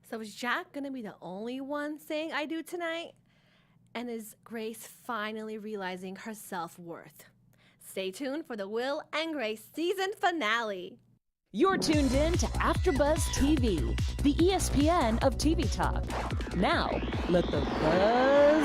So is Jack going to be the only one saying I do tonight? And is Grace finally realizing her self-worth? Stay tuned for the Will and Grace season finale. You're tuned in to AfterBuzz TV, the ESPN of TV talk. Now, let the buzz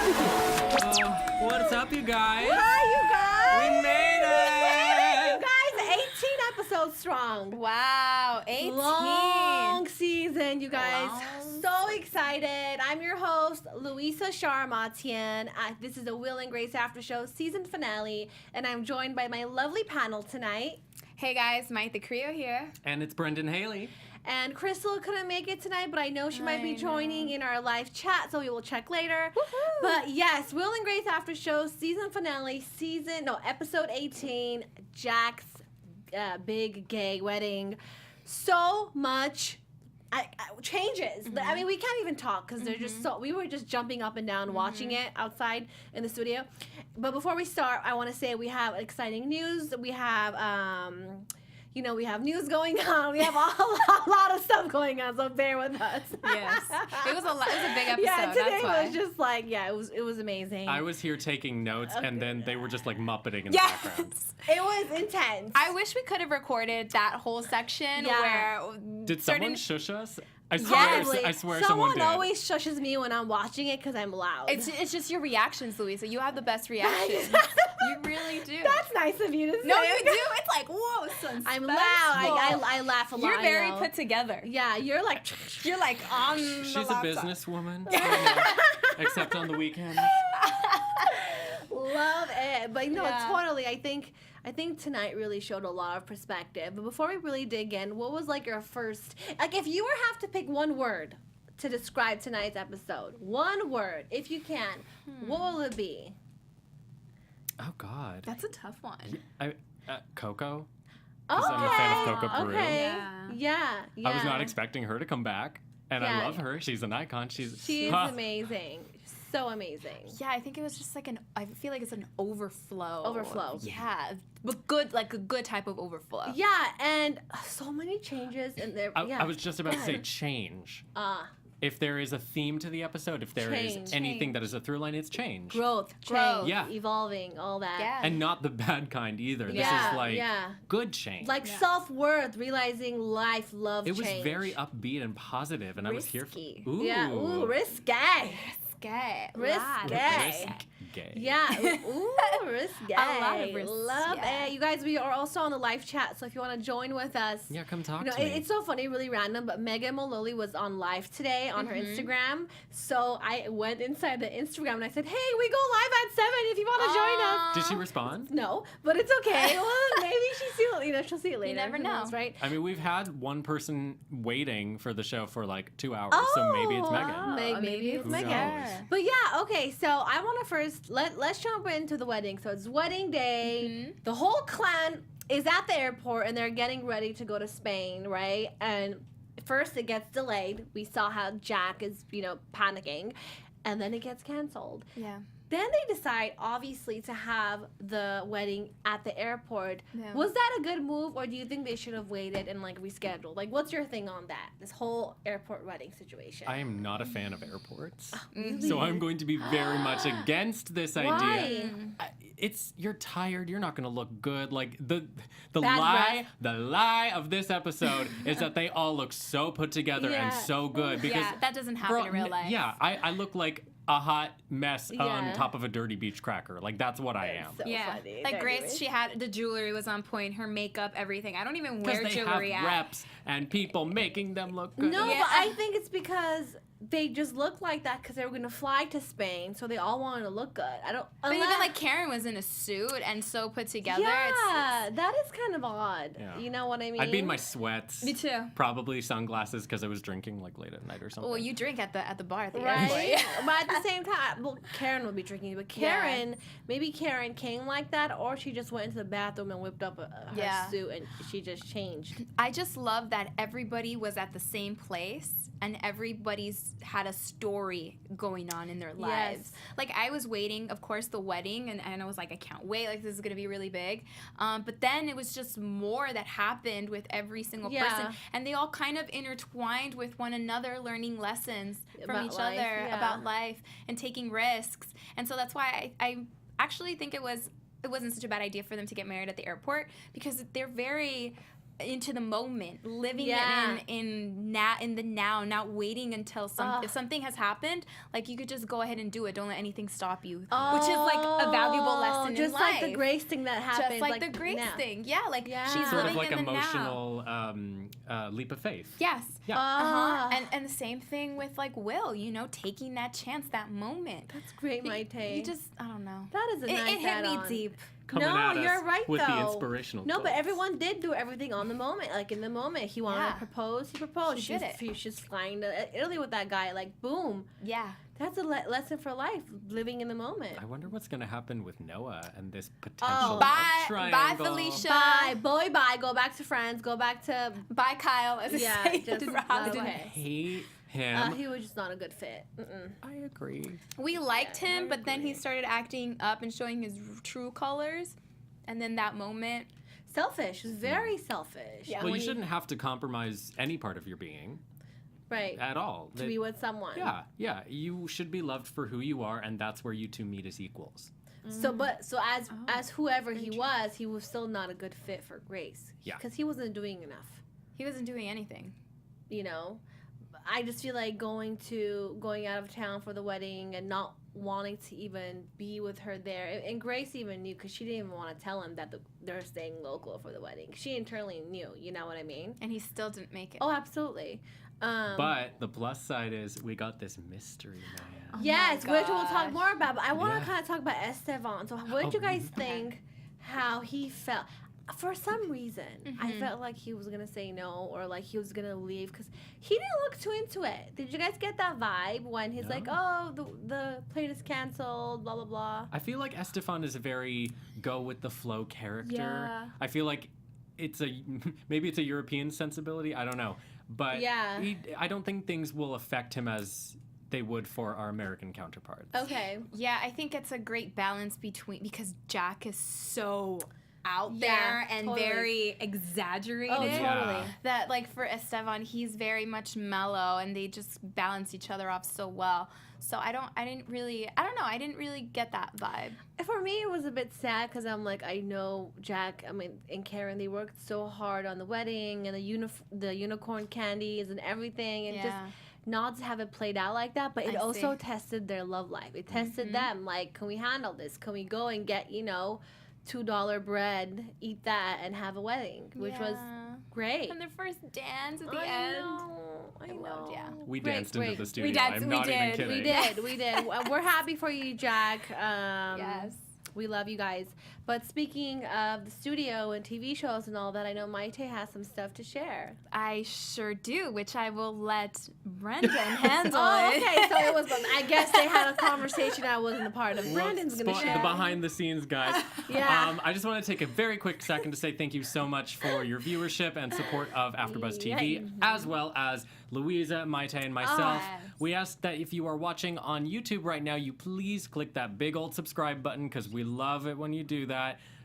begin. What's up, you guys? Hi, you guys! We made it! You guys, 18 episodes strong. Wow, 18. Long season, you guys. Long. So excited. I'm your host, Louisa Sharamatyan. This is the Will and Grace After Show season finale, and I'm joined by my lovely panel tonight. Hey guys, Mayte Carrillo here. And it's Brendan Haley. And Crystal couldn't make it tonight, but I know she might be joining in our live chat, so we will check later. Woohoo! But yes, Will and Grace After Show season finale, episode 18, Jack's big gay wedding. So much changes. I mean, we can't even talk because they're just so. We were just jumping up and down watching it outside in the studio. But before we start, I want to say we have exciting news. We have, we have news going on. We have a lot of stuff going on. So bear with us. Yes, it was a lot. It was a big episode. Yeah, today that's why. was just like, it was amazing. I was here taking notes, and then they were just like muppeting in the background. It was intense. I wish we could have recorded that whole section where. Did someone shush us? I swear someone Someone did. always shushes me when I'm watching it because I'm loud. It's just your reactions, Louisa. You have the best reactions. You really do. That's nice of you to say. No, you do. It's like, whoa, so I'm loud. I laugh a lot. You're very I know. put together. Yeah, you're like on She's the a laptop. businesswoman, except on the weekends. Love it. But Yeah. totally. I think tonight really showed a lot of perspective. But before we really dig in, what was like your first, like if you were have to pick one word to describe tonight's episode, one word, if you can, what will it be? Oh God. That's a tough one. Coco. Okay. 'Cause I'm a fan of Coco Peru. Okay. Yeah. Yeah. I was not expecting her to come back, and Yeah. I love her. She's an icon. She's Huh. amazing. So amazing. Yeah, I think it was just like I feel like it's an overflow. Overflow. Yeah, but good, like a good type of overflow. Yeah, and so many changes in there. I was just about to say change. If there is a theme to the episode, if there is Change. anything that is a through line, it's change. growth, Growth. change, Yeah. evolving, all that. Yeah. And not the bad kind either. Yeah, This is like yeah. good change. Like self-worth, realizing life, love, it was change. very upbeat and positive, and I was here for. Risky. Ooh. Yeah, ooh, risque. Risque. Risque. Gay. Yeah, ooh, risque. A lot of risque. Love it. You guys, we are also on the live chat, so if you want to join with us. Yeah, come talk You know, to me. it's so funny, really random, but Megan Mullally was on live today on her Instagram. So I went inside the Instagram and I said, hey, we go live at 7 if you want to join us. Did she respond? No, but it's okay. Well, maybe she'll see it later. never Who know. knows, right? I mean, we've had one person waiting for the show for like 2 hours, so maybe it's Megan. wow. Maybe it's Who Megan. knows? But yeah, okay. So I want to first let's jump into the wedding. So it's wedding day. The whole clan is at the airport and they're getting ready to go to Spain, right? And first it gets delayed. We saw how Jack is, panicking, and then it gets canceled. Yeah. Then they decide, obviously, to have the wedding at the airport. Yeah. Was that a good move, or do you think they should have waited and rescheduled? What's your thing on that? This whole airport wedding situation. I am not a fan of airports, Really? so I'm going to be very much against this idea. Why? You're tired. You're not going to look good. Like the Bad lie of this episode is that they all look so put together and Yeah. so good because Yeah, that doesn't happen in real life. Yeah, I look like a hot mess Yeah. on top of a dirty beach cracker. Like that's what I am. So Yeah, funny. like Grace, Anyway. she had the jewelry was on point, her makeup, everything. I don't even Because wear they jewelry have at. reps and people making them look good. No, Yeah. but I think it's because they just look like that because they were going to fly to Spain, so they all wanted to look good. I don't. But even unless- like Karen was in a suit and so put together. yeah, that is kind of odd. Yeah. You know what I mean? I'd be in my sweats. Me too. Probably sunglasses because I was drinking like late at night or something. Well, you drink at the bar at the Right, airport. but at the same time, well, Karen would be drinking. But maybe Karen came like that, or she just went into the bathroom and whipped up her suit and she just changed. I just love that everybody was at the same place and everybody's had a story going on in their lives. Yes. Like, I was waiting, of course, the wedding, and I was like, I can't wait. Like, this is going to be really big. But then it was just more that happened with every single person. And they all kind of intertwined with one another, learning lessons from About each life, other yeah. about life and taking risks. And so that's why I actually think it wasn't such a bad idea for them to get married at the airport, because they're very into the moment, living it in the now, not waiting until if something has happened. Like, you could just go ahead and do it. Don't let anything stop you, which is like a valuable lesson in life. Just like the Grace thing that happened. Just like the Grace thing. Yeah, like she's Sort living of like in the emotional now. leap of faith. Yes. Yeah. And the same thing with like Will, taking that chance, that moment. That's great, Mayte. You just, I don't know. That is a nice It hit me add-on. deep. Coming at us you're right, with though. the inspirational No, but quotes. everyone did do everything on the moment. Like, in the moment, he wanted to propose, he proposed. She did it. She's flying to Italy with that guy. Like, boom. Yeah. That's a lesson for life, living in the moment. I wonder what's going to happen with Noah and this potential Bye, triangle. Felicia. Bye, boy, bye. Go back to friends. Go back to... Bye, Kyle. As Yeah, I say just to love Robin. him. Hate him. He was just not a good fit. Mm-mm. I agree. We liked Yeah, him, I but then he agree. started acting up and showing his true colors. And then that moment, Selfish. Very selfish. Yeah. Well, when you shouldn't have to compromise any part of your being Right. at all. To be with someone. Yeah. You should be loved for who you are, and that's where you two meet as equals. So as whoever he was still not a good fit for Grace. Yeah. Because he wasn't doing enough. he wasn't doing anything. I just feel like going out of town for the wedding and not wanting to even be with her there. And Grace even knew, because she didn't even want to tell him that they're staying local for the wedding. She internally knew, you know what I mean? And he still didn't make it. Oh, absolutely. But the plus side is we got this mystery man. Yes, my which we'll talk gosh. more about. But I want to Yeah. kind of talk about Estefan. So what did you guys think how he felt? For some reason, I felt like he was going to say no, or like he was going to leave, because he didn't look too into it. Did you guys get that vibe when he's like, oh, the plane is canceled, blah, blah, blah? I feel like Estefan is a very go with the flow character. Yeah. I feel like maybe it's a European sensibility. I don't know. But Yeah. I don't think things will affect him as they would for our American counterparts. Okay. Yeah, I think it's a great balance because Jack is so out Yeah, there and totally. very exaggerated. Oh, totally. Yeah. That, like, for Estefan, he's very much mellow, and they just balance each other off so well. So I didn't really get that vibe. For me, it was a bit sad, because I'm like, I know Jack, and Karen, they worked so hard on the wedding and the unicorn candies and everything, and just not to have it played out like that. But it I also see. tested their love life. It tested them. Like, can we handle this? Can we go and get, $2 bread, eat that, and have a wedding, which was great. And their first dance at the I end. I know. loved, yeah. We Great, danced great. into the studio. danced- I'm we not even did, kidding. We did. We're happy for you, Jack. Yes. We love you guys. But speaking of the studio and TV shows and all that, I know Mayte has some stuff to share. I sure do, which I will let Brendan handle. Oh, it. okay. So it was. I guess they had a conversation I wasn't a part of. Well, Brandon's gonna the share. behind the scenes guys. Yeah. I just want to take a very quick second to say thank you so much for your viewership and support of AfterBuzz TV, as well as Louisa, Mayte, and myself. Yes. We ask that if you are watching on YouTube right now, you please click that big old subscribe button, because we love it when you do that.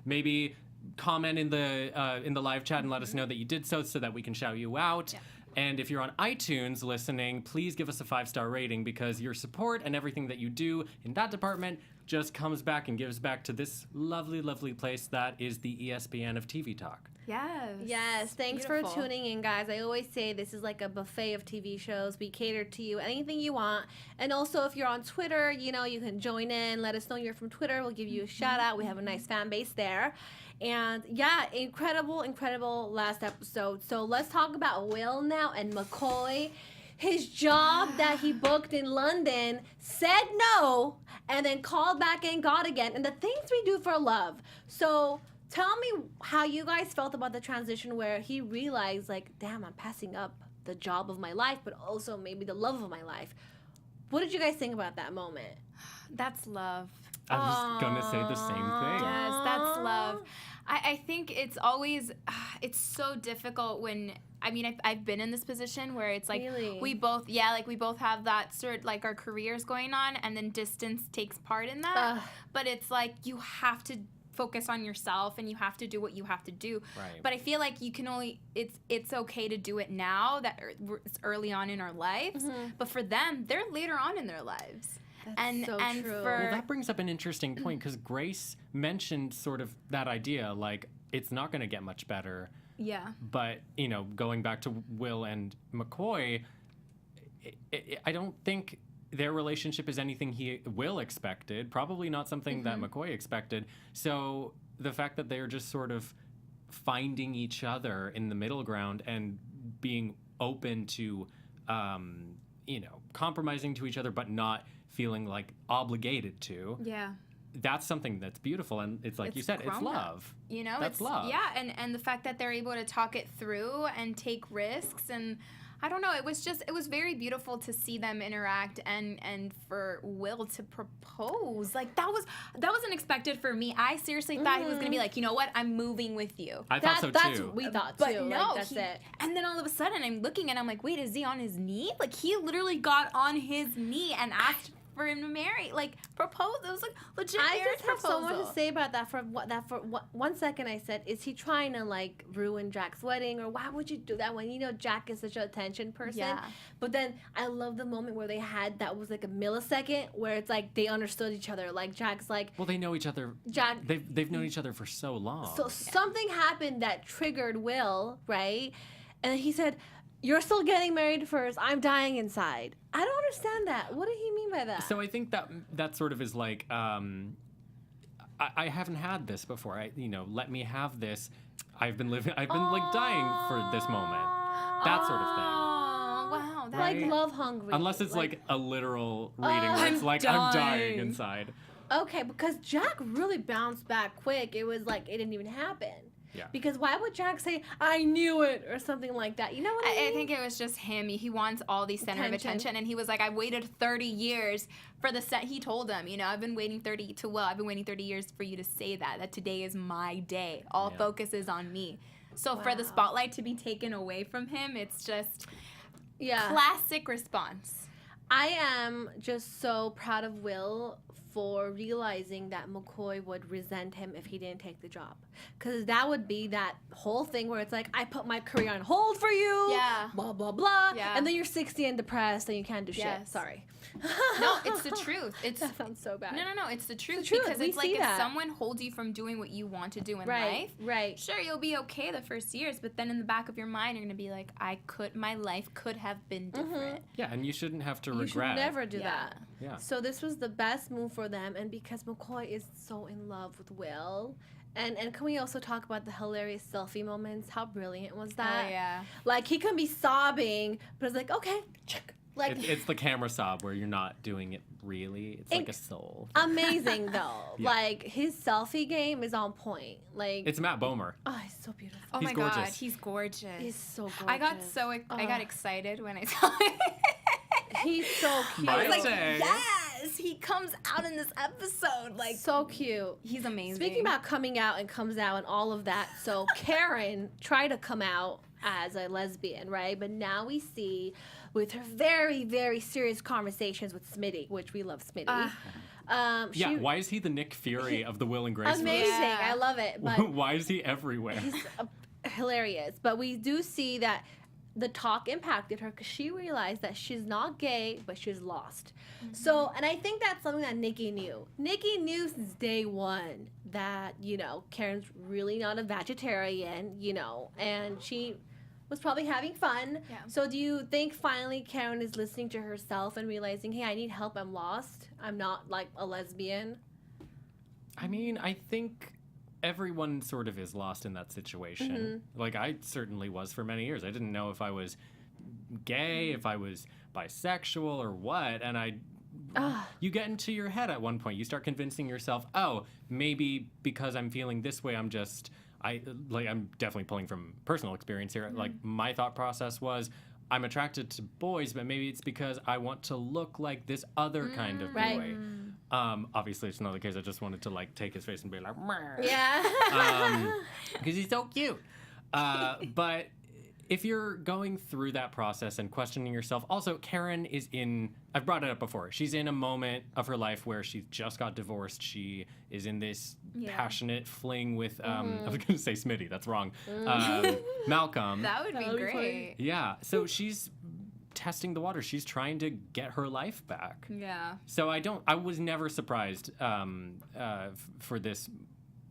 Maybe comment in the live chat and let us know that you did so that we can shout you out. Yeah. And if you're on iTunes listening, please give us a 5-star rating, because your support and everything that you do in that department just comes back and gives back to this lovely, lovely place that is the ESPN of TV Talk. Yes. Yes, thanks Beautiful. for tuning in, guys. I always say this is like a buffet of TV shows. We cater to you, anything you want. And also, if you're on Twitter, you can join in. Let us know you're from Twitter. We'll give you a shout out. We have a nice fan base there. And yeah, incredible last episode. So let's talk about Will now and McCoy. His job that he booked in London, said no, and then called back and got again. And the things we do for love. So tell me how you guys felt about the transition where he realized, like, damn, I'm passing up the job of my life, but also maybe the love of my life. What did you guys think about that moment? That's love. I was gonna say the same thing. Yes, that's love. I think it's always, it's so difficult when, I mean, I've been in this position where it's like, Really? we both have that sort, like our careers going on, and then distance takes part in that. But it's like, you have to focus on yourself and you have to do what you have to do. Right. But I feel like you can only, it's okay to do it now that it's early on in our lives. But for them, they're later on in their lives. That's so true. Well, that brings up an interesting point because Grace mentioned sort of that idea, like, it's not going to get much better. Yeah. But, you know, going back to Will and McCoy, I don't think their relationship is anything Will expected, probably not something that McCoy expected. So the fact that they're just sort of finding each other in the middle ground and being open to, you know, compromising to each other, but not feeling like obligated to. Yeah. That's something that's beautiful, and it's like you said, it's love. You know, that's love. Yeah, and the fact that they're able to talk it through and take risks, and I don't know, it was very beautiful to see them interact and for Will to propose. Like that was unexpected for me. I seriously thought he was gonna be like, you know what, I'm moving with you. I thought so too. That's what we thought But too. no, like, that's it. And then all of a sudden I'm looking and I'm like, wait, is he on his knee? Like he literally got on his knee and asked for him to marry, like propose. It was like legit I marriage just have so much proposal. to say about that. For 1 second, I said, "Is he trying to like ruin Jack's wedding, or why would you do that when you know Jack is such an attention person?" Yeah. But then I love the moment where they had that was like a millisecond where it's like they understood each other. Like Jack's like, Well, they know each other. Jack. They've known each other for so long. So something happened that triggered Will, right? And he said, "You're still getting married first. I'm dying inside." I don't understand that. What did he mean by that? So I think that sort of is like, I haven't had this before. Let me have this. I've been like dying for this moment. That sort of thing. Oh, wow. That like Right. love hungry. Unless it's like a literal reading where it's like, I'm dying inside. Okay, because Jack really bounced back quick. It was like it didn't even happen. Yeah. Because why would Jack say, "I knew it," or something like that? You know what I mean? I think it was just him. He wants all the center of attention, and he was like, "I waited 30 years for the set." He told him, I've been waiting 30 years for you to say that today is my day. All focus is on me. So for the spotlight to be taken away from him, it's just classic response. I am just so proud of Will for realizing that McCoy would resent him if he didn't take the job. Because that would be that whole thing where it's like, I put my career on hold for you, blah, blah, blah. Yeah. And then you're 60 and depressed and you can't do shit. Yes. Sorry. No, it's the truth. That sounds so bad. No, it's the truth. It's the truth. Because We it's like see if that. someone holds you from doing what you want to do in life, Right. sure, you'll be okay the first years, but then in the back of your mind, you're going to be like, my life could have been different. Yeah, and you shouldn't have to You regret. should never do that. Yeah. So this was the best move for them, and because McCoy is so in love with Will. And can we also talk about the hilarious selfie moments? How brilliant was that? Oh, yeah. Like, he can be sobbing, but it's like, okay, check. Like, It's the camera sob where you're not doing it really. It's like a soul. amazing, though. Yeah. Like, his selfie game is on point. Like, It's Matt Bomer. oh, he's so beautiful. Oh He's my gorgeous. God, he's gorgeous. He's so gorgeous. I got excited when I saw it. He's so cute. I I was like, say. yes, he comes out in this episode. Like, so cute. he's amazing. Speaking about coming out and comes out and all of that, so Karen tried to come out as a lesbian, right? But now we see with her very, very serious conversations with Smitty, which we love Smitty. Why is he the Nick Fury of the Will and Grace? Amazing. Yeah. I love it. But Why is he everywhere? he's hilarious. But we do see that the talk impacted her because she realized that she's not gay, but she's lost. So, and I think that's something that Nikki knew. Nikki knew since day one that, Karen's really not a vegetarian, and she was probably having fun. Yeah. So do you think finally Karen is listening to herself and realizing, hey, I need help, I'm lost, I'm not like a lesbian? I mean, I think everyone sort of is lost in that situation. Like, I certainly was for many years. I didn't know if I was gay, if I was bisexual or what, and you get into your head at one point. You start convincing yourself, oh, maybe because I'm feeling this way, I'm definitely pulling from personal experience here. Like, my thought process was, I'm attracted to boys, but maybe it's because I want to look like this other kind of boy. Obviously, it's not the case. I just wanted to like take his face and be like, Yeah. because he's so cute. But if you're going through that process and questioning yourself, also Karen is I've brought it up before. She's in a moment of her life where she just got divorced. She is in this passionate fling with, I was going to say Smitty. That's wrong. Malcolm. That would be great. Yeah. So she's testing the water. She's trying to get her life back. Yeah. So I was never surprised for this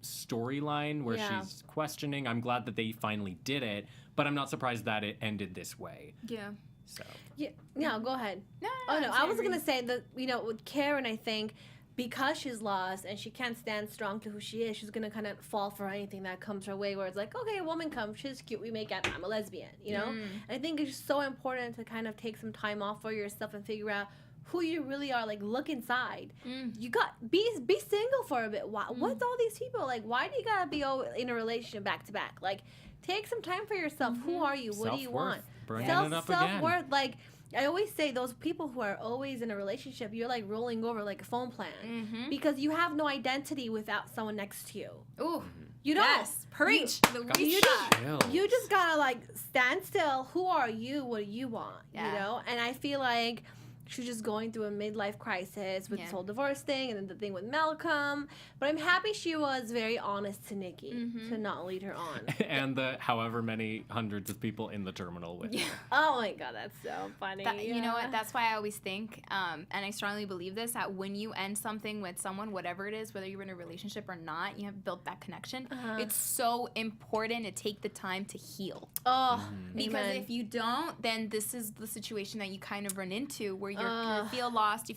storyline where she's questioning. I'm glad that they finally did it, but I'm not surprised that it ended this way. Yeah. So. Yeah. No, go ahead. No, I was gonna say that with Karen, I think because she's lost and she can't stand strong to who she is, she's gonna kind of fall for anything that comes her way. Where it's like, okay, a woman comes, she's cute, we make out, I'm a lesbian, And I think it's just so important to kind of take some time off for yourself and figure out who you really are. Like, look inside. You got be single for a bit. What's all these people like? Why do you gotta be in a relationship back to back? Like, take some time for yourself. Who are you? What do you want? Bringing it up again. Self-worth. Like, I always say, those people who are always in a relationship, you're like rolling over like a phone plan because you have no identity without someone next to you. Ooh. You don't. Yes. Preach. You just gotta like stand still. Who are you? What do you want? Yeah. And I feel like she's just going through a midlife crisis with this whole divorce thing and then the thing with Malcolm. But I'm happy she was very honest to Nikki to not lead her on. And the however many hundreds of people in the terminal with her. Oh my God, that's so funny. You know what? That's why I always think, and I strongly believe this, that when you end something with someone, whatever it is, whether you're in a relationship or not, you have built that connection. It's so important to take the time to heal. Oh, because if you don't, then this is the situation that you kind of run into where you feel lost,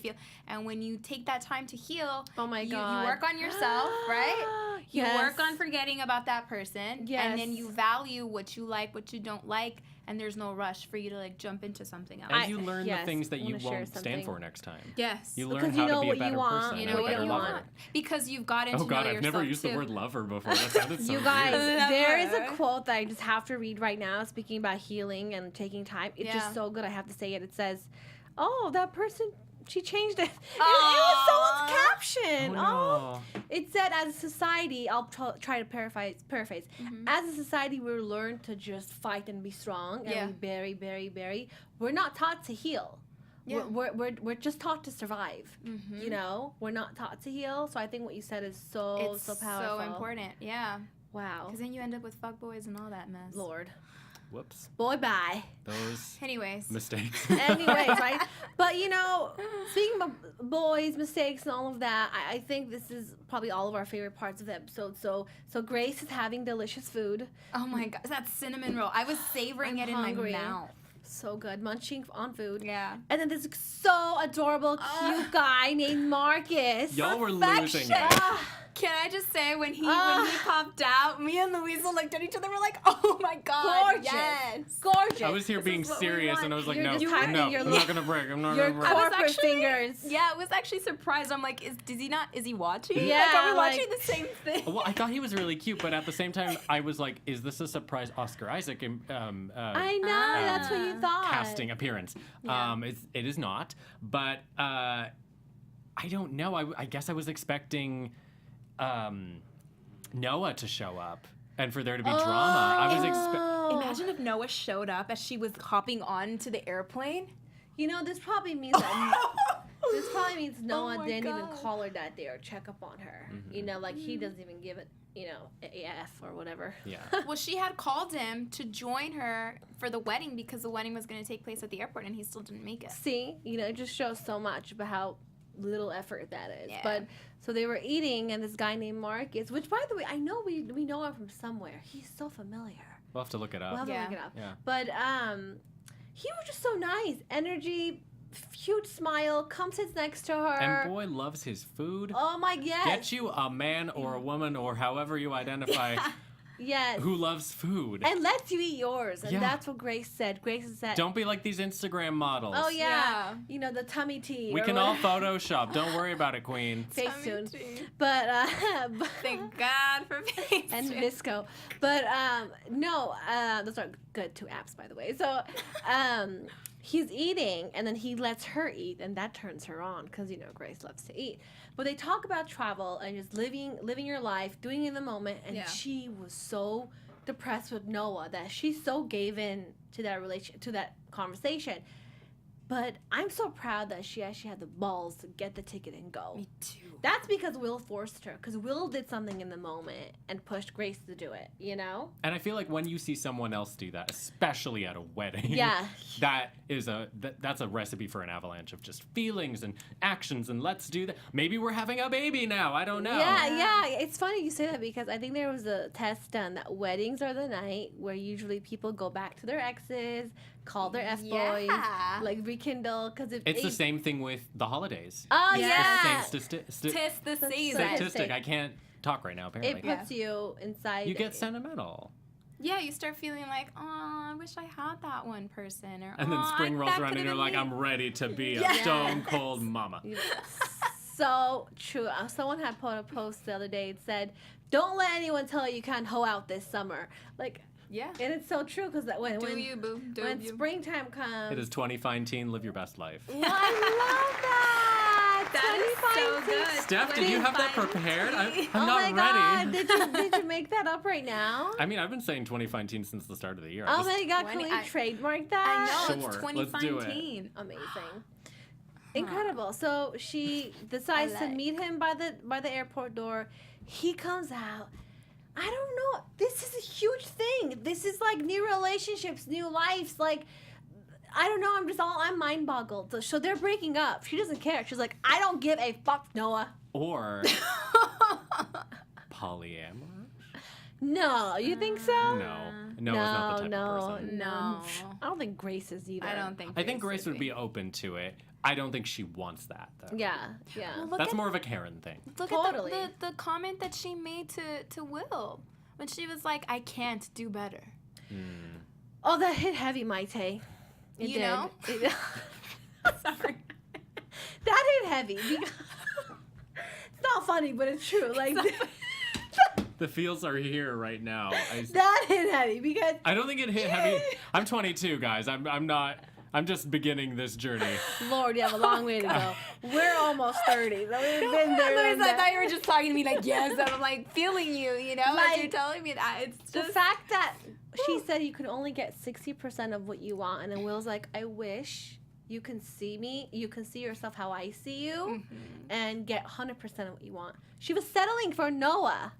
and when you take that time to heal, oh my God, you work on yourself, right? You Yes. work on forgetting about that person, and then you value what you like, what you don't like, and there's no rush for you to like jump into something else. And you learn the things that you won't stand for next time. Yes. You learn how to be a better person You and know a what better you lover. want. Because you've gotten to Oh know God, yourself I've never used too. the word lover before. That sounded so You guys, weird. there is a quote that I just have to read right now, speaking about healing and taking time. It's just so good, I have to say it. It says, oh, that person, she changed it. It was someone's caption. Oh, no. It said, as a society, I'll try to paraphrase. As a society, we're learned to just fight and be strong, and we bury. We're not taught to heal. Yeah. We're just taught to survive. We're not taught to heal. So I think what you said is so powerful. So important. Yeah. Wow. Because then you end up with fuckboys and all that mess. Lord. Whoops. Boy, bye. Those Anyways, mistakes. Right? But, speaking of boys, mistakes, and all of that, I think this is probably all of our favorite parts of the episode. So Grace is having delicious food. Oh, my God. That cinnamon roll. I was savoring it hungry. in my mouth. So good. Munching on food. Yeah. And then this so adorable, cute guy named Marcus. Y'all were losing it. Can I just say, when he popped out, me and Louisa looked at each other, we're like, oh my God, gorgeous. Yes. Gorgeous. I was here being serious, and I was like, no, I'm not gonna break. I'm not your gonna break. corporate fingers. Yeah, I was actually surprised. I'm like, is he watching? Yeah, like, are we watching the same thing? Well, I thought he was really cute, but at the same time, I was like, is this a surprise Oscar Isaac I know, that's what you thought. casting appearance? Yeah. It is not, but I don't know. I guess I was expecting Noah to show up and for there to be drama. I was Imagine if Noah showed up as she was hopping on to the airplane. This probably means Noah didn't even call her that day or check up on her. Like he doesn't even give it, AF or whatever. Yeah. Well, she had called him to join her for the wedding because the wedding was going to take place at the airport, and he still didn't make it. See, it just shows so much about how little effort that is. Yeah. But so they were eating, and this guy named Marcus, which by the way, I know we know him from somewhere. He's so familiar. We'll have to look it up. We'll have to look it up. Yeah. But he was just so nice. Energy, huge smile, comes sits next to her. And boy loves his food. Oh my, yes. Get you a man or a woman or however you identify Yes. who loves food. And lets you eat yours. And that's what Grace said. Grace said, don't be like these Instagram models. oh yeah. The tummy tea. We can all Photoshop. Don't worry about it, Queen. Facetune. But Thank God for Facetune. and Visco. But no, those are good 2 apps, by the way. So he's eating, and then he lets her eat, and that turns her on because Grace loves to eat. But they talk about travel and just living your life, doing it in the moment, and she was so depressed with Noah that she so gave in to that conversation. But I'm so proud that she actually had the balls to get the ticket and go. Me too. That's because Will forced her. Because Will did something in the moment and pushed Grace to do it, And I feel like when you see someone else do that, especially at a wedding, that's a recipe for an avalanche of just feelings and actions and let's do that. Maybe we're having a baby now. I don't know. Yeah. It's funny you say that because I think there was a test done that weddings are the night where usually people go back to their exes, call their F-boys, like rekindle. Because it's the same thing with the holidays. Oh, It's the same Tis the season. statistic. I can't talk right now, apparently. It puts you inside. You get sentimental. Yeah, you start feeling like, oh, I wish I had that one person. Or, and then spring rolls around and you're like, I'm ready to be a stone cold mama. So true. Someone had put a post the other day. It said, don't let anyone tell you can't hoe out this summer. Like, yeah. And it's so true because when springtime comes. It is 2015, live your best life. Well, I love that. That is so good. Steph, did you have that prepared? I'm not ready. God. Did you make that up right now? I mean, I've been saying 2015 since the start of the year. Oh my God, can we trademark that? I know, Sure, it's let's do it. 2015. Amazing. Incredible. So she decides to meet him by the airport door. He comes out. I don't know. This is a huge thing. This is like new relationships, new lives. Like, I don't know. I'm mind boggled. So they're breaking up. She doesn't care. She's like, I don't give a fuck, Noah. Or polyamorous? No, you think so? No. Noah's not the type of person. No. I don't think Grace is either. I think Grace would be open to it. I don't think she wants that, though. Yeah. Well, that's more of a Karen thing. Look at the comment that she made to Will when she was like, I can't do better. Oh, that hit heavy, Mayte. It you did. know? Sorry. That hit heavy. It's not funny, but it's true. Like the feels are here right now. That hit heavy because I don't think it hit heavy. I'm 22, guys. I'm not. I'm just beginning this journey. Lord, you have a long way to go. We're almost 30. So we've been there. Louisa, I thought you were just talking to me like, yes, and I'm like feeling you, like you're telling me that. It's just the fact that she said you can only get 60% of what you want, and then Will's like, I wish you can see me, you can see yourself how I see you, and get 100% of what you want. She was settling for Noah.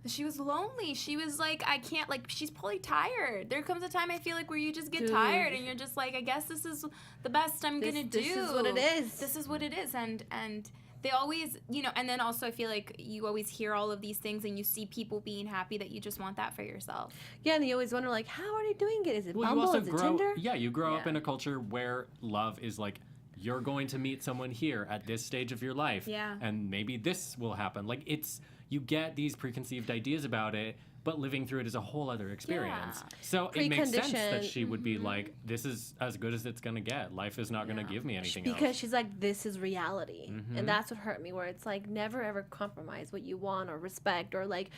She was lonely. She was like, I can't, like, she's probably tired. There comes a time I feel like where you just get tired and you're just like, I guess this is the best I'm going to do. This is what it is. This is what it is. And they always, and then also I feel like you always hear all of these things and you see people being happy that you just want that for yourself. Yeah, and you always wonder, like, how are they doing it? Is it Well, Bumble? you also Is it Tinder? Yeah, you grow up in a culture where love is like, you're going to meet someone here at this stage of your life. Yeah. And maybe this will happen. Like, you get these preconceived ideas about it, but living through it is a whole other experience. Yeah. So it makes sense that she would be like, this is as good as it's going to get. Life is not going to give me anything else. Because she's like, this is reality. And that's what hurt me, where it's like, never ever compromise what you want or respect, or like,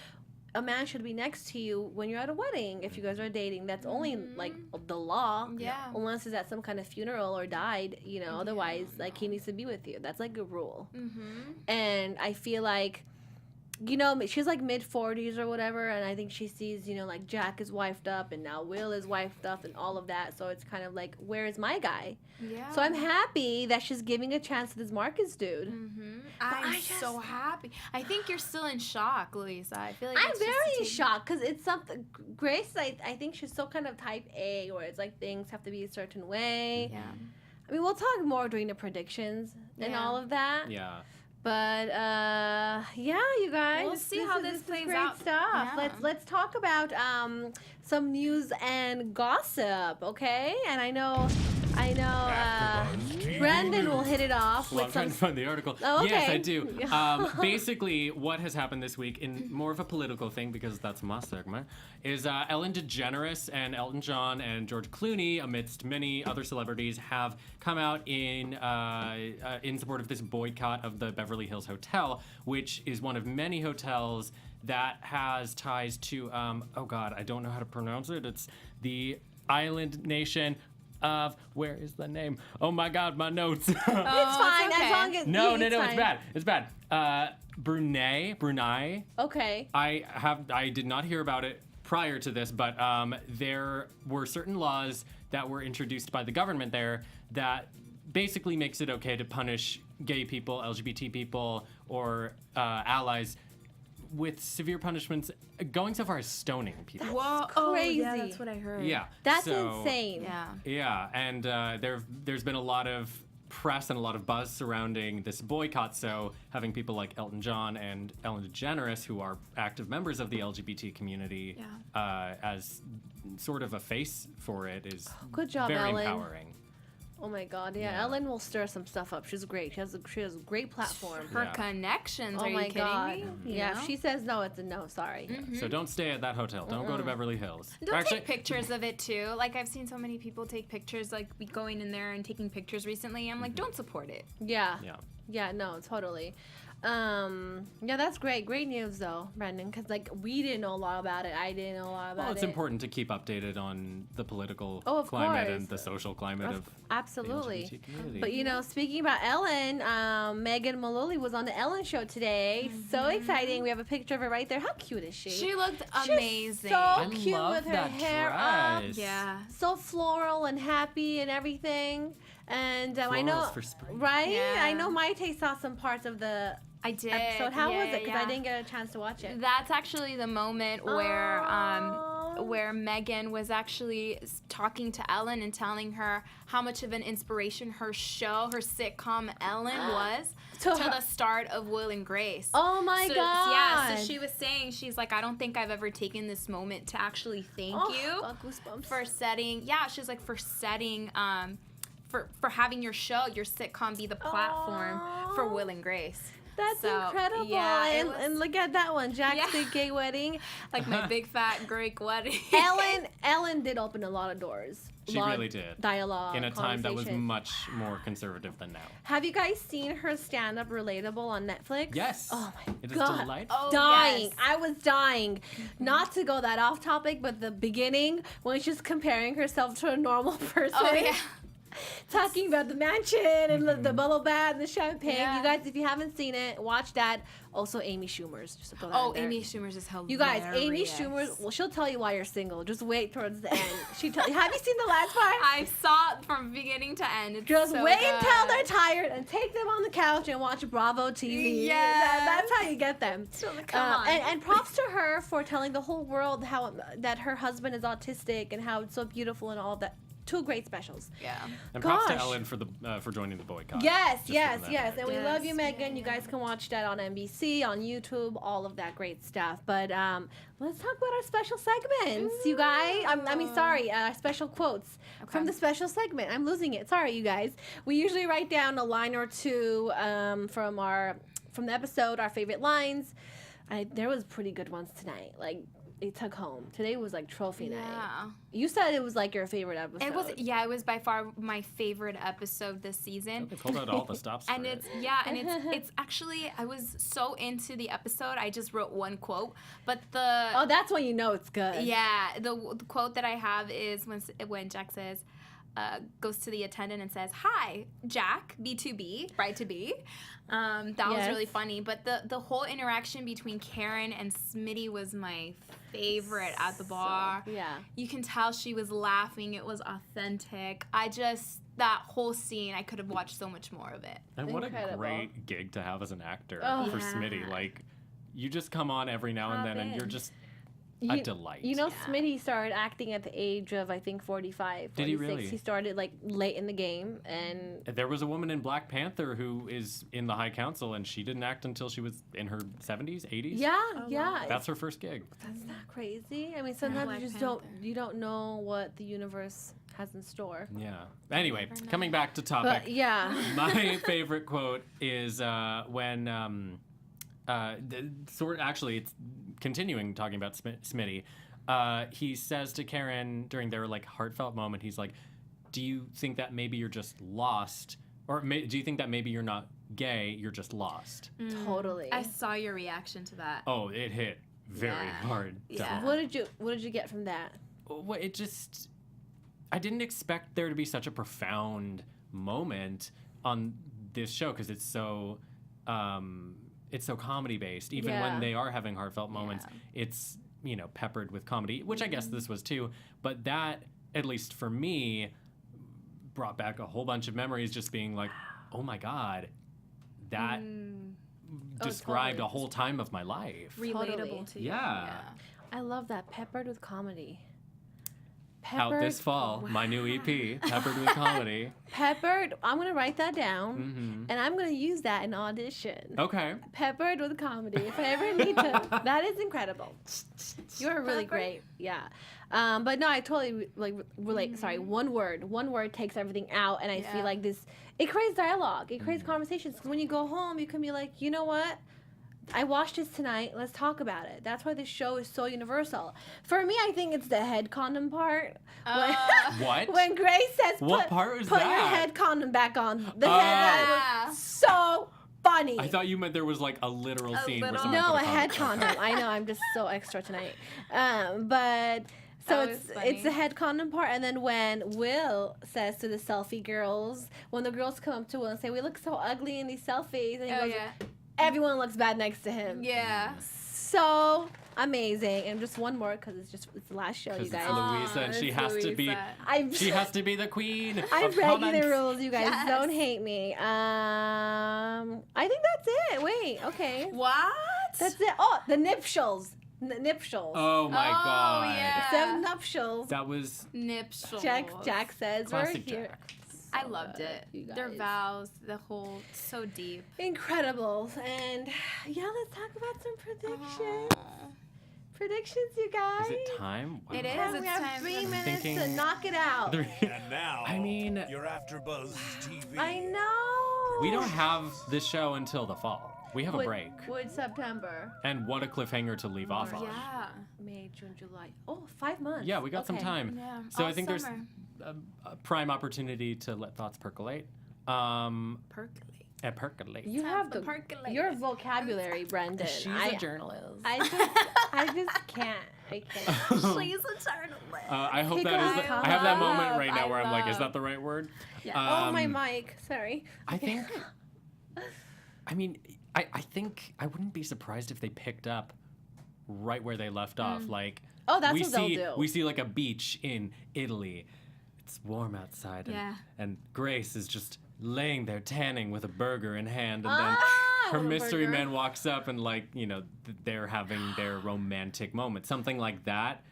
a man should be next to you when you're at a wedding. If you guys are dating, that's only like the law. Yeah. Unless he's at some kind of funeral or died, otherwise like he needs to be with you. That's like a rule. And I feel like, she's like mid-40s or whatever, and I think she sees, like Jack is wifed up and now Will is wifed up and all of that. So it's kind of like, where is my guy? Yeah. So I'm happy that she's giving a chance to this Marcus dude. I'm so happy. I think you're still in shock, Louisa. I feel like I'm very in shock because it's something. Grace, I think she's so kind of type A, where it's like things have to be a certain way. Yeah. I mean, we'll talk more during the predictions and all of that. Yeah. But you guys, we'll see how this plays great out. Stuff. Yeah. Let's talk about some news and gossip, okay? And I know Brandon will hit it off Well, with I'm trying to find the article. Oh, okay. Yes, I do. Basically, what has happened this week, in more of a political thing, because that's my segment, is Ellen DeGeneres and Elton John and George Clooney, amidst many other celebrities, have come out in support of this boycott of the Beverly Hills Hotel, which is one of many hotels that has ties to, I don't know how to pronounce it. It's the island nation of, where is the name? Oh my God, my notes. It's fine okay. as long as No, it's it's fine. bad. It's bad. Brunei. Okay. I did not hear about it prior to this, but there were certain laws that were introduced by the government there that basically makes it okay to punish gay people, LGBT people, or allies with severe punishments, going so far as stoning people. Whoa. crazy. Yeah, that's what I heard. Yeah. That's so- insane. Yeah. Yeah, and there's been a lot of press and a lot of buzz surrounding this boycott. So having people like Elton John and Ellen DeGeneres, who are active members of the LGBT community, as sort of a face for it, is Good job, very Ellen. empowering. Oh my God, yeah. Yeah. Ellen will stir some stuff up. She's great. She has a great platform. Her Yeah. connections. Oh Are my you kidding God. me? Yeah, You if know? she says no, it's a no. Sorry. So don't stay at that hotel. Don't go to Beverly Hills. Don't take pictures of it too. Like I've seen so many people take pictures, like going in there and taking pictures recently. I'm like, don't support it. Yeah. Yeah. Yeah, no, totally. Yeah, that's great. Great news though, Brendan, because like we didn't know a lot about it. I didn't know a lot about Well, it. it's important to keep updated on the political Oh, of climate course. and the social climate of Absolutely. the LGBT community. But you know, speaking about Ellen, Megan Mullally was on the Ellen show today. So exciting. We have a picture of her right there. How cute is she? She looked She's amazing. so I cute love with her that hair up. dress. Yeah. So floral and happy and everything. And I know, Florals for spring. right? Yeah. I know Mayte saw some parts of the I did. episode. How was it? Because I yeah. didn't get a chance to watch it. That's actually the moment where Megan was actually talking to Ellen and telling her how much of an inspiration her show, her sitcom Ellen was To to her- the start of Will and Grace. Oh my so, God. Yeah, so she was saying, she's like, I don't think I've ever taken this moment to actually thank you got goosebumps. for setting, she's like, for setting, for having your show, your sitcom be the platform for Will and Grace. That's So, incredible. yeah, it and, was- and look at that one, Jack's Yeah. big gay wedding. Like my big fat Greek wedding. Ellen did open a lot of doors. She Lot of really did. Dialogue. In a time that was conversation. much more conservative than now. Have you guys seen her stand-up Relatable on Netflix? Yes. Oh my It is God. delightful. Oh, Dying. yes. I was dying. Not to go that off topic, but the beginning when she's comparing herself to a normal person. Oh, yeah. Talking about the mansion and the bubble bath and the champagne. Yeah. You guys, if you haven't seen it, watch that. Also, Amy Schumer's. Just to throw that Oh, in there. Amy Schumer's is hilarious. You guys, Amy Schumer, well, she'll tell you why you're single. Just wait towards the end. Have you seen the last part? I saw it from beginning to end. It's Just so wait good. until they're tired and take them on the couch and watch Bravo TV. Yes. That's how you get them. Come on. And props to her for telling the whole world how that her husband is autistic and how it's so beautiful and all of that. 2 great specials. Yeah. And props to Gosh. Ellen for joining the boycott. Yes, Just yes, putting that yes. out And there. we love you, Yes. Megan. You guys can watch that on NBC, on YouTube, all of that great stuff. But let's talk about our special segments, you guys. Our special quotes from the special segment. I'm losing it. Sorry, you guys. We usually write down a line or two from the episode, our favorite lines. There was pretty good ones tonight. Like, it took home. Today was like trophy night. Yeah. You said it was like your favorite episode. It was by far my favorite episode this season. They pulled out all the stops. And for it's it. it's actually, I was so into the episode, I just wrote one quote, but the Oh, that's when you know it's good. the quote that I have is when Jack says, goes to the attendant and says, "Hi, Jack, B2B, bride to be." That was Yes. really funny. But the whole interaction between Karen and Smitty was my favorite at the bar. Yeah. You can tell she was laughing. It was authentic. That whole scene, I could have watched so much more of it. And what Incredible. a great gig to have as an actor Oh. for Yeah. Smitty. Like, you just come on every now and Pop then, and in. you're just a delight. You know, Yeah. Smitty started acting at the age of, I think, 45, 46. Did he really? He started, like, late in the game, and... There was a woman in Black Panther who is in the High Council, and she didn't act until she was in her 70s, 80s. Yeah, yeah. That's her first gig. That's not crazy. I mean, sometimes Black you just Panther. don't know what the universe has in store. Yeah. Anyway, never know. coming back to topic. But, yeah. My favorite quote is when actually it's continuing talking about Smitty. He says to Karen during their like heartfelt moment, he's like, "Do you think that maybe you're just lost, or do you think that maybe you're not gay, you're just lost?" Totally. I saw your reaction to that. Oh, it hit very Yeah. hard. Yeah. What did you get from that? Well, it just I didn't expect there to be such a profound moment on this show because it's so comedy based. Even when they are having heartfelt moments, it's, you know, peppered with comedy, which I guess this was too. But that, at least for me, brought back a whole bunch of memories, just being like, oh my God, that described a whole time of my life. Relatable to you. Yeah. I love that. Peppered with comedy. Out this fall, my new EP, Peppered with Comedy. Peppered, I'm going to write that down, and I'm going to use that in audition. Okay. Peppered with comedy. If I ever need to, that is incredible. You're really great. Yeah. But no, I totally relate. Sorry, one word takes everything out, and I feel like this, it creates dialogue. It creates conversations. Because when you go home, you can be like, you know what? I watched this tonight. Let's talk about it. That's why this show is so universal. For me, I think it's the head condom part. What? When Grace says, what part was put that? your head condom back on. The head was so funny. I thought you meant there was like a literal scene where someone No, put a head condom. I know, I'm just so extra tonight. But so it's the head condom part, and then when Will says to the selfie girls, when the girls come up to Will and say, "We look so ugly in these selfies," and he goes, everyone looks bad next to him. Yeah. So amazing. And just one more, because it's the last show, you guys. It's Louisa, and she has to be. She has to be the queen. I'm of breaking comments. the rules, you guys. Don't hate me. I think that's it. Wait. Okay. What? That's it. Oh, the nipshals. Nipshals. Oh my God. Yeah. 7 nuptials. That was Nipshals. Jack says classic we're here. Jack. I loved it. You Their guys. vows, the whole, so deep. Incredible. And yeah, let's talk about some predictions. Predictions, you guys. Is it time? Wow. It is. We It's have time 3 for- minutes to Thinking- knock it out. And now, I mean, your AfterBuzz TV. I know. we don't have this show until the fall. We have a break. With September. And what a cliffhanger to leave off on. Yeah. May, June, July. Oh, 5 months. Yeah, we got some Okay. time. Yeah. So All I think summer. there's a prime opportunity to let thoughts percolate. Percolate. You Time have to the percolate. your vocabulary, Brendan. She's a journalist. I just can't. I can't. She's a journalist. I hope Pick that is. up. I have that moment right I now where I'm like, is love. that the right word? Yeah. Oh, my mic. Sorry. I think. I mean, I think I wouldn't be surprised if they picked up right where they left off. Like, Oh, that's we what see they'll do. we see like a beach in Italy. It's warm outside, and, Yeah. and Grace is just laying there tanning with a burger in hand, and then Ah, her with a mystery burger. man walks up and like, you know, they're having their romantic moment, something like that.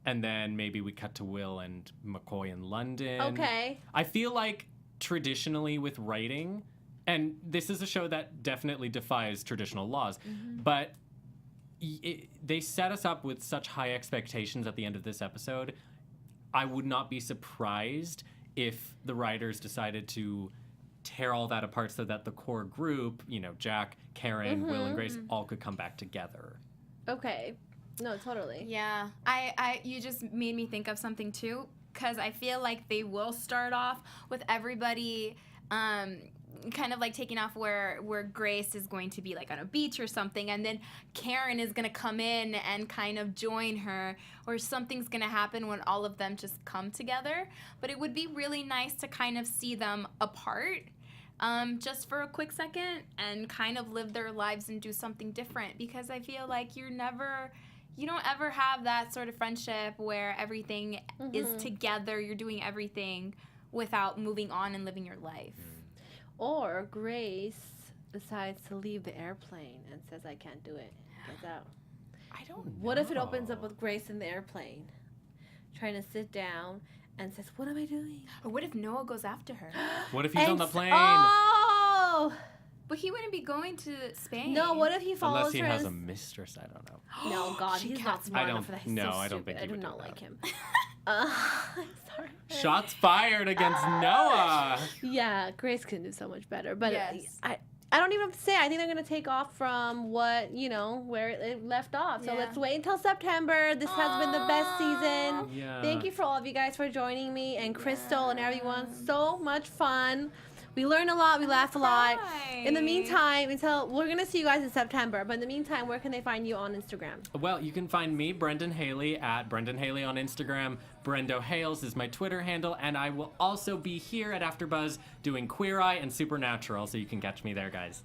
And then maybe we cut to Will and McCoy in London. Okay. I feel like traditionally with writing, and this is a show that definitely defies traditional laws, but they set us up with such high expectations at the end of this episode. I would not be surprised if the writers decided to tear all that apart so that the core group, you know, Jack, Karen, Will, and Grace, all could come back together. Okay. No, totally. Yeah, you just made me think of something too, because I feel like they will start off with everybody kind of like taking off where Grace is going to be like on a beach or something, and then Karen is gonna come in and kind of join her, or something's gonna happen when all of them just come together. But it would be really nice to kind of see them apart, just for a quick second, and kind of live their lives and do something different, because I feel like you don't ever have that sort of friendship where everything is together, you're doing everything without moving on and living your life. Or Grace decides to leave the airplane and says, I can't do it. Gets out. I don't know. What if it opens up with Grace in the airplane, trying to sit down and says, what am I doing? Or what if Noah goes after her? What if he's on the And plane? Oh! But he wouldn't be going to Spain. No, what if he follows Unless he her has and a mistress, I don't know. No, God, She he's can't- not smart I enough for don't- that. He's no, so I don't stupid. think he I do would do not that. like him. I'm sorry. Shots fired against Noah. Yeah, Grace can do so much better. But Yes. I don't even have to say. I think they're going to take off from what, where it left off. So Yeah. let's wait until September. This has been the best season. Yeah. Thank you for all of you guys for joining me and Crystal and everyone. So much fun. We learn a lot. We laugh a lot. Right. In the meantime, we're going to see you guys in September. But in the meantime, where can they find you on Instagram? Well, you can find me, Brendan Haley, at Brendan Haley on Instagram. Brendo Hales is my Twitter handle, and I will also be here at AfterBuzz doing Queer Eye and Supernatural, so you can catch me there, guys.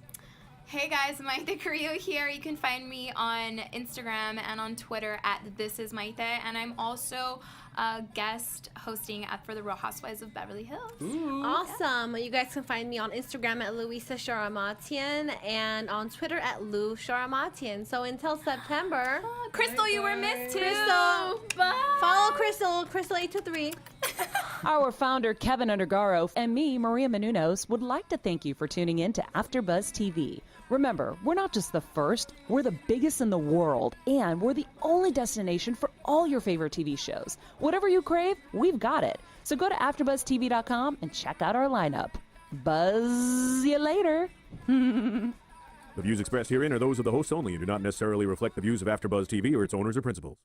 Hey guys, Mayte Carrillo here. You can find me on Instagram and on Twitter at This Is Mayte, and I'm also a guest hosting for the Real Housewives of Beverly Hills. Ooh. Awesome. You guys can find me on Instagram at Louisa Sharamatyan and on Twitter at Lou Sharamatyan. So until September. Crystal, you were missed too. Crystal. Bye. Follow Crystal, Crystal823. Our founder, Keven Undergaro, and me, Maria Menounos, would like to thank you for tuning in to AfterBuzz TV. Remember, we're not just the first, we're the biggest in the world, and we're the only destination for all your favorite TV shows. Whatever you crave, we've got it. So go to AfterBuzzTV.com and check out our lineup. Buzz you later. The views expressed herein are those of the hosts only and do not necessarily reflect the views of AfterBuzz TV or its owners or principals.